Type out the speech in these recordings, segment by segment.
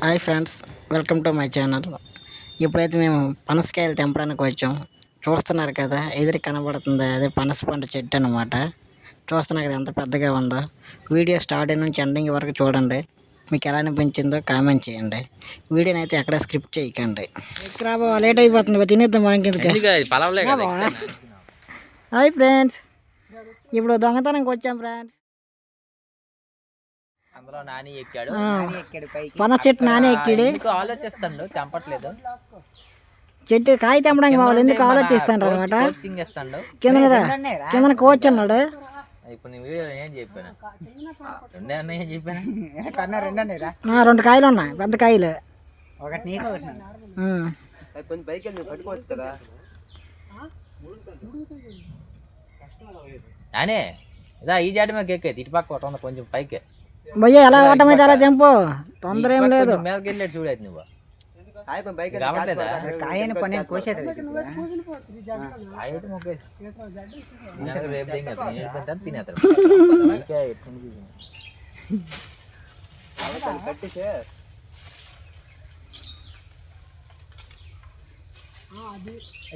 Hi friends, welcome to my channel. ఇప్పుడైతే మేము పనసకాయలు తెంపడానికి వచ్చాం. చూస్తున్నారు కదా, ఎదురు కనబడుతుంది అదే పనస పండు చెట్టు అనమాట. చూస్తున్నారు కదా ఎంత పెద్దగా ఉందో. వీడియో స్టార్ట్ నుంచి ఎండింగ్ వరకు చూడండి. మీకు ఎలా అనిపించిందో కామెంట్ చేయండి. వీడియోని అయితే ఎక్కడ స్క్రిప్ట్ చేయకండి. లేట్ అయిపోతుంది, తినేద్దాం మనం. హాయ్ ఫ్రెండ్స్, ఇప్పుడు దొంగతనంకి వచ్చాం ఫ్రెండ్స్. అందులో నాని ఎక్కాడు, పనస చెట్టు నాని ఎక్కాడు. ఆలోచిస్తాడు, తెంపట్లేదు. చెట్టు కాయ తెంపడానికి వాళ్ళు ఎందుకు ఆలోచిస్తాడు అనమాట. కింద కోచ్ అన్నాడు. ఇప్పుడు నీ వీడియో ఏం చెప్పాను, ఏం చెప్పాను, 2 కాయలు ఉన్నాయి, పెద్ద కాయలు. నానే ఇదా ఈ జాటి మీద ఎక్కే ఇటుపక్క ఒకటి ఉంది, కొంచెం పైకి భయ్య ఎలా ఓటమైతే అలా తెంపు, తొందర ఏం లేదు. మీదకి వెళ్ళాడు చూడదు నువ్వు.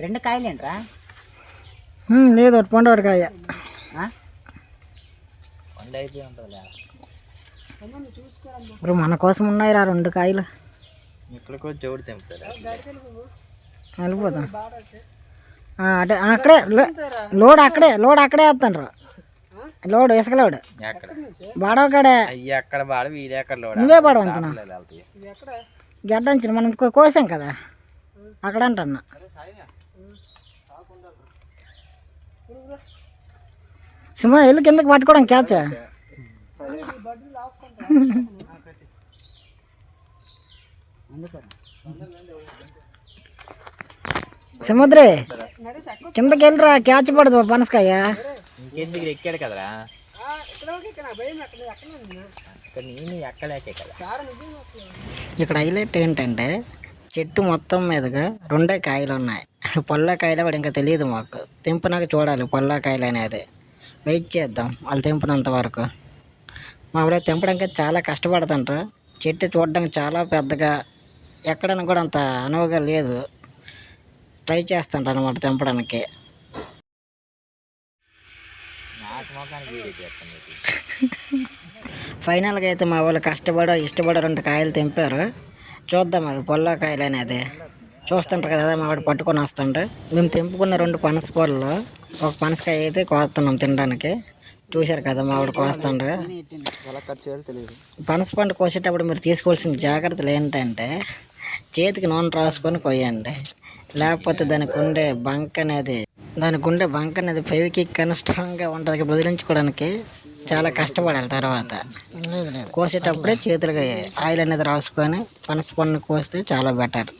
రెండు కాయలేంట్రా? లేదు, ఒకటి పండు ఒకటి కాయ. పండు అయిపోయి ఉంటుంది. ఇప్పుడు మన కోసం ఉన్నాయి 2 కాయలు. ఇక్కడికి వచ్చి ఎవడు తెంపుతాడు? వెళ్ళిపోతాం. అంటే అక్కడే లోడ్ అక్కడే వేస్తాను. లోడ్ ఇసుక లోడ్ బాడవకాడే. అక్కడ బాడ వీడే అక్కడ లోడ్. నువ్వే బాడవంతున్నా గడ్డంచిన మనం కోసాం కదా అక్కడ అంటున్నా. సింహ వెళ్ళి కిందకి పట్టుకోవడం క్యాచ్. సముద్రే కిందకి వెళ్ళరా, క్యాచ్ పడదు పనసకాయ. ఇంకెందుకు ఎక్కాడు కదరా, నేను ఎక్కలేకే కదా. ఇక్కడ హైలైట్ ఏంటంటే చెట్టు మొత్తం మీదుగా 2 కాయలు ఉన్నాయి. పొల్ల కాయలు కూడా ఇంకా తెలియదు మాకు. తెంపినాక చూడాలి పొల్ల కాయలు అనేది. వెయిట్ చేద్దాం వాళ్ళు తెంపినంత వరకు. మా ఊళ్ళో తెంపడానికి చాలా కష్టపడుతుంటారు. చెట్టు చూడడానికి చాలా పెద్దగా, ఎక్కడైనా కూడా అంత అనువుగా లేదు. ట్రై చేస్తుంటారు అనమాట తెంపడానికి. ఫైనల్గా అయితే మా వాళ్ళు ఇష్టపడి 2 కాయలు తెంపారు. చూద్దాం అది పొల్ల కాయలు అనేది. చూస్తుంటారు కదా, మా వాడు పట్టుకొని వస్తుంటే మేము తెంపుకున్న 2 పనస పొలలో ఒక పనసకాయ అయితే కోస్తున్నాం తినడానికి. చూశారు కదా మా వాడు కోస్తుండే. పనస పండు కోసేటప్పుడు మీరు తీసుకోవాల్సిన జాగ్రత్తలు ఏంటంటే చేతికి నూనె రాసుకొని కొయ్యండి. లేకపోతే దానికి ఉండే బంక్ అనేది ఫెవికిక్ అని స్ట్రాంగ్గా ఉంటుంది. వదిలించుకోవడానికి చాలా కష్టపడాలి. తర్వాత కోసేటప్పుడే చేతులుగా ఆయిల్ అనేది రాసుకొని పనస పండుని కోస్తే చాలా బెటర్.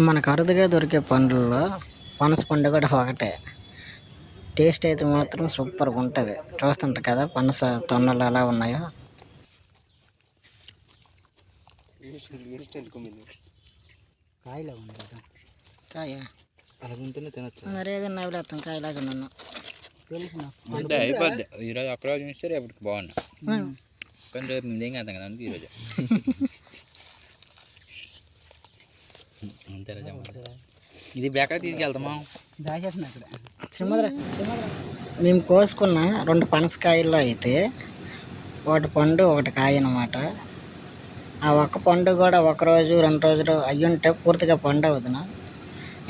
మనకు అరుదుగా దొరికే పండ్లలో పనస పండు కూడా ఒకటే. టేస్ట్ అయితే మాత్రం సూపర్గా ఉంటుంది. చూస్తుంటారు కదా పనస తొన్నలు ఎలా ఉన్నాయో. మరి ఏదైనా నవ్వులేస్తాం కాయలాగా నన్ను అంటే అయిపోద్ది. ఈరోజు అక్కడ చూస్తే రేపటికి బాగున్నా, కానీ రేపు మేము ఏం కాదు కదా అందుకే ఈరోజు అంతే. ఇది బెక్కడ తీసుకెళ్తామా? మేము కోసుకున్న 2 పనసకాయల్లో అయితే ఒకటి పండు ఒకటి కాయ అనమాట. ఆ ఒక్క పండు కూడా 1 రోజు 2 రోజులు అయ్యుంటే పూర్తిగా పండు అవుతున్నా.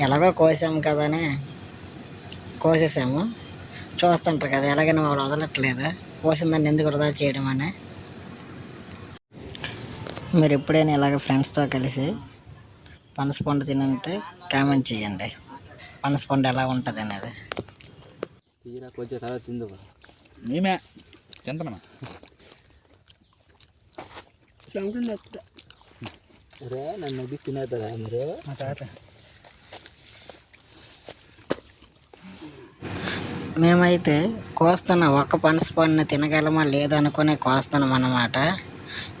ఎలాగో కోసాము కదా అని కోసేసాము. చూస్తుంటారు కదా ఎలాగైనా వాళ్ళు వదలట్లేదు. కోసిన దాన్ని ఎందుకు వృధా చేయడం అని. మీరు ఎప్పుడైనా ఇలాగ ఫ్రెండ్స్తో కలిసి పనస పండు తినంటే కామెంట్ చేయండి, పనస పండు ఎలా ఉంటుంది అనేది. కొంచెం తర్వాత తిందు మేమే తింటున్నా. నన్ను తినేస్తారా మీరు? మేమైతే కోస్తున్న ఒక్క పనస పండుని తినగలమా లేదనుకునే కోస్తున్నాం అన్నమాట.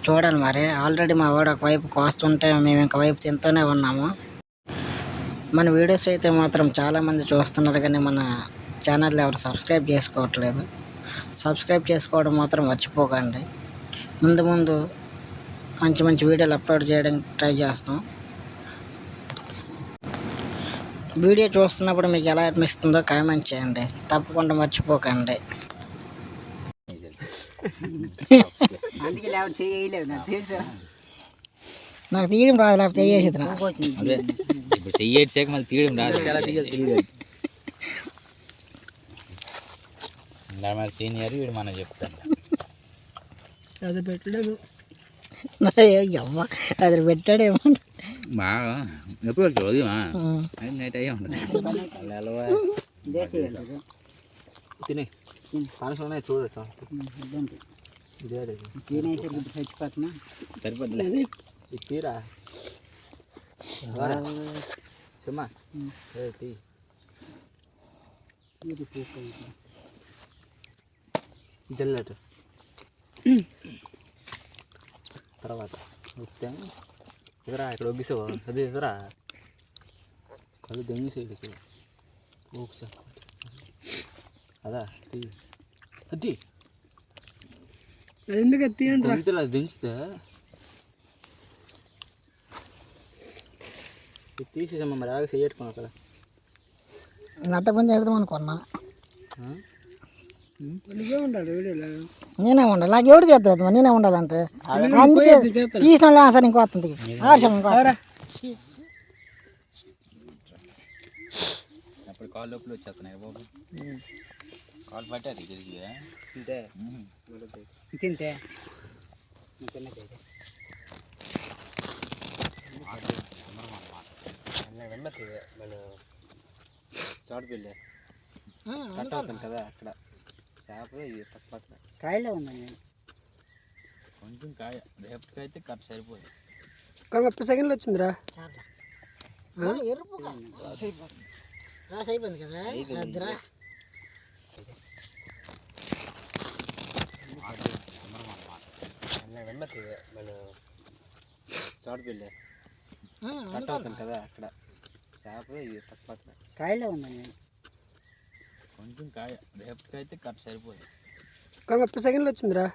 చూడాలి మరి. ఆల్రెడీ మా వాడు ఒకవైపు కోస్తుంటే మేము ఇంక వైపు తింటూనే ఉన్నాము. మన వీడియోస్ అయితే మాత్రం చాలామంది చూస్తున్నారు కానీ మన ఛానల్ ఎవరు సబ్స్క్రైబ్ చేసుకోవట్లేదు. సబ్స్క్రైబ్ చేసుకోవడం మాత్రం మర్చిపోకండి. ముందు ముందు మంచి మంచి వీడియోలు అప్లోడ్ చేయడానికి ట్రై చేస్తాం. వీడియో చూస్తున్నప్పుడు మీకు ఎలా అనిపిస్తుందో కామెంట్ చేయండి, తప్పకుండా మర్చిపోకండి. అందుకే లేకపోతే చేయలేదు నాకు తెలుసు. నాకు తీయడం రాదు, లేకపోతే చేసేది నా అదే ఇప్పుడు చెయ్యేటి సేక మళ్ళీ తీయడం రాదు. మన సీనియర్ వీడు మనం చెప్తాను. అది పెట్టడేమో, అమ్మ అది పెట్టాడేమో. బాగా ఎప్పుడు చదువుమా నైట్ అయ్యే ఉంటుంది. తినే పనసలు చూడొచ్చు. నేనైతే గుడ్డు చచ్చిపోతున్నా. సరిపోద్ది తీరా సుమా జల్లెట్ తర్వాత వస్తే ఎదురా ఇక్కడ ఒగ్గిసావు అదే ఎదురా కళ్ళు దెంగిసేది అదా అది ఎందుకు అది దించితే తీసేసమ్మా మరి అలాగే చెయ్యట్టుకున్నావు కదా. నట్ట పని చేద్దాం అనుకున్నా. నేనే ఉండాలి, నాకు ఎవరు చేస్తారు, నేనే ఉండాలి అంతే. అందుకే తీసిన వాళ్ళు సార్ ఇంకో వస్తుంది అప్పుడు కాళ్ళు నొప్పులు వచ్చేస్తున్నాయి బాబు. కాళ్ళు పట్టారు తిరిగి తింటే తింటే చోటుపిల్లి కట్ అవుతాను కదా అక్కడ చేపలు ఇవి తక్కువ కాయలే ఉందండి. కొంచెం కాయ రేపటికైతే కట్ సరిపోదు. 30 సెకండ్లు వచ్చిందిరా. అయిపోయింది కదా చోటుపిల్లి కట్ అవుతాను కదా అక్కడ చేపలు ఇవి తక్కువ కాయలే ఉందండి. కొంచెం కాయ రేపటికైతే కట్ సరిపోదు. 30 సెకండ్లు వచ్చిందిరా.